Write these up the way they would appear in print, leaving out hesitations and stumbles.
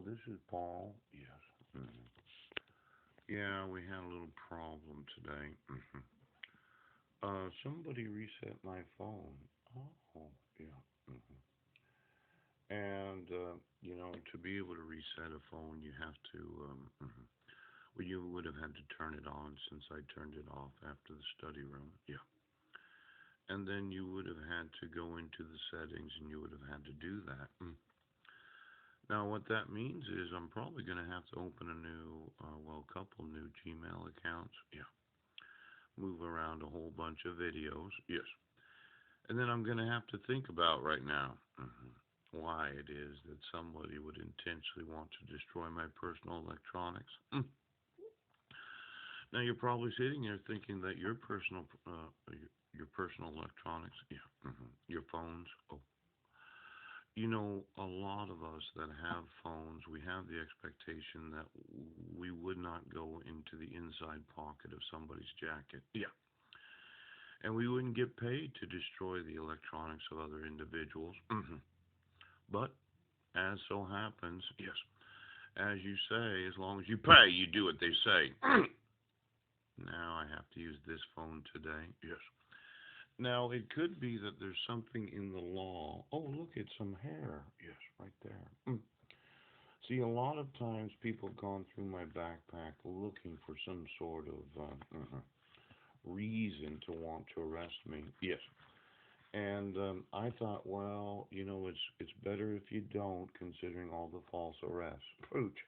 This is Paul. Yes. Yeah, we had a little problem today. Somebody reset my phone. Oh, yeah. And to be able to reset a phone, you have to. Well, you would have had to turn it on since I turned it off after the study room. Yeah. And then you would have had to go into the settings, and you would have had to do that. Now, what that means is I'm probably going to have to open a new, a couple new Gmail accounts. Yeah. Move around a whole bunch of videos. Yes. And then I'm going to have to think about right now why it is that somebody would intentionally want to destroy my personal electronics. Now, you're probably sitting there thinking that your personal electronics, yeah, your phones, oh, a lot of us that have phones, we have the expectation that we would not go into the inside pocket of somebody's jacket. Yeah. And we wouldn't get paid to destroy the electronics of other individuals. But, as so happens, yes, as you say, as long as you pay, you do what they say. Now I have to use this phone today. Yes. Now, it could be that there's something in the law. Oh, look, it's some hair. Yes, right there. See, a lot of times people have gone through my backpack looking for some sort of reason to want to arrest me. Yes. And I thought, well, it's better if you don't, considering all the false arrests. Pooch.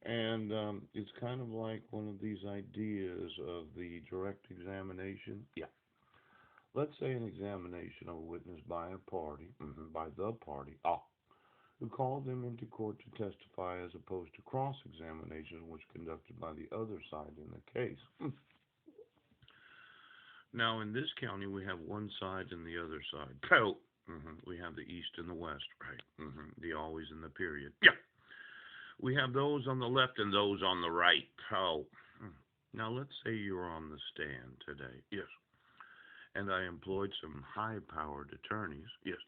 And it's kind of like one of these ideas of the direct examination. Yeah. Let's say an examination of a witness by a party, by the party, who called them into court to testify as opposed to cross-examination, which conducted by the other side in the case. Now, in this county, we have one side and the other side. Oh, we have the east and the west, right? The always and the period. Yeah. We have those on the left and those on the right. Oh. Now, let's say you're on the stand today. Yes. And I employed some high-powered attorneys, yes,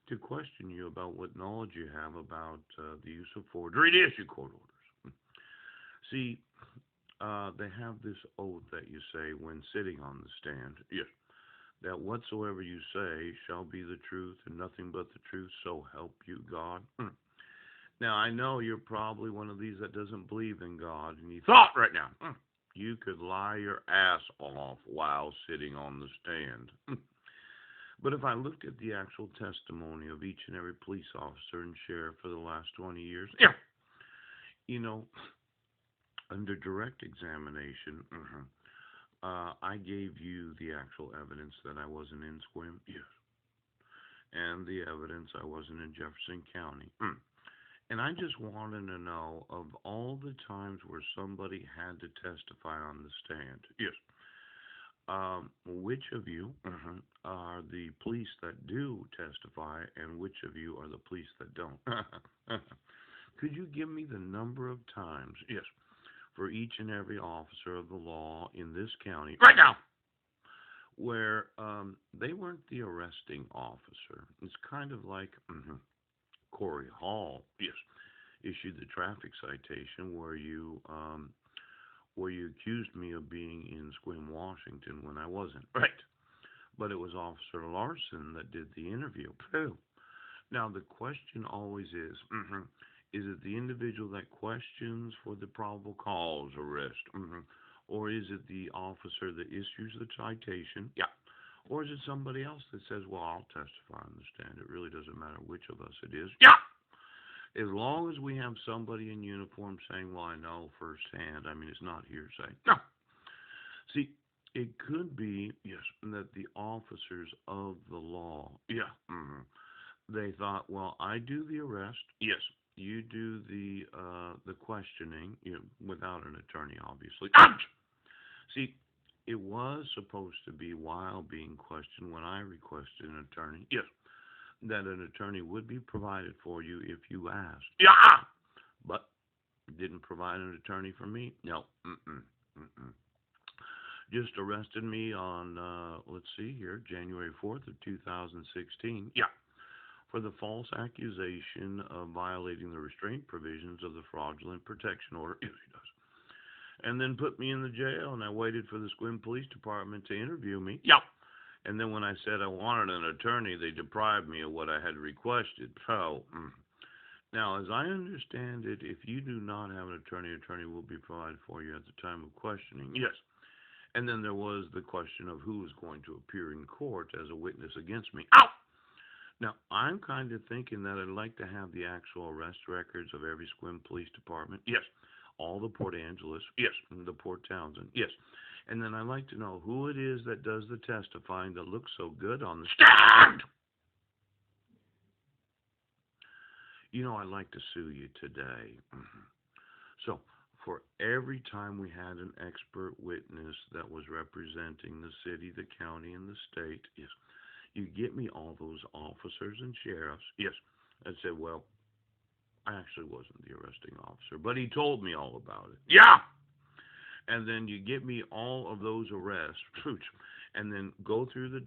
to question you about what knowledge you have about the use of forgery to issue court orders. See, they have this oath that you say when sitting on the stand, yes, that whatsoever you say shall be the truth and nothing but the truth, so help you God. Now, I know you're probably one of these that doesn't believe in God, and you thought right now, you could lie your ass off while sitting on the stand. But if I looked at the actual testimony of each and every police officer and sheriff for the last 20 years, yeah, under direct examination, I gave you the actual evidence that I wasn't in Squim, yes, and the evidence I wasn't in Jefferson County. And I just wanted to know, of all the times where somebody had to testify on the stand, yes, which of you are the police that do testify, and which of you are the police that don't? Could you give me the number of times, yes, for each and every officer of the law in this county, right now, where they weren't the arresting officer? It's kind of like Corey Hall, yes, issued the traffic citation where you accused me of being in Squim, Washington when I wasn't. Right. But it was Officer Larson that did the interview. Now, the question always is it the individual that questions for the probable cause arrest? Or is it the officer that issues the citation? Yeah. Or is it somebody else that says, well, I'll testify on the stand. It really doesn't matter which of us it is. Yeah. As long as we have somebody in uniform saying, well, I know firsthand, I mean, it's not hearsay. No. See, it could be, yes, that the officers of the law, yeah, they thought, well, I do the arrest, yes, you do the questioning, without an attorney, obviously. Ouch! See, it was supposed to be while being questioned when I requested an attorney, yes, that an attorney would be provided for you if you asked. Yeah! But didn't provide an attorney for me? No. Just arrested me on, let's see here, January 4th of 2016. Yeah. for the false accusation of violating the restraint provisions of the fraudulent protection order. Yes, he does. And then put me in the jail, and I waited for the Sequim Police Department to interview me. Yeah. And then when I said I wanted an attorney, they deprived me of what I had requested. So, now, as I understand it, if you do not have an attorney will be provided for you at the time of questioning. Yes. And then there was the question of who is going to appear in court as a witness against me. Ow! Now, I'm kind of thinking that I'd like to have the actual arrest records of every Sequim Police Department. Yes. All the Port Angeles. Yes. And the Port Townsend. Yes. And then I'd like to know who it is that does the testifying that looks so good on the stand. You know, I'd like to sue you today. So, for every time we had an expert witness that was representing the city, the county, and the state, yes, you get me all those officers and sheriffs. Yes, I said, well, I actually wasn't the arresting officer, but he told me all about it. Yeah! And then you get me all of those arrests, and then go through the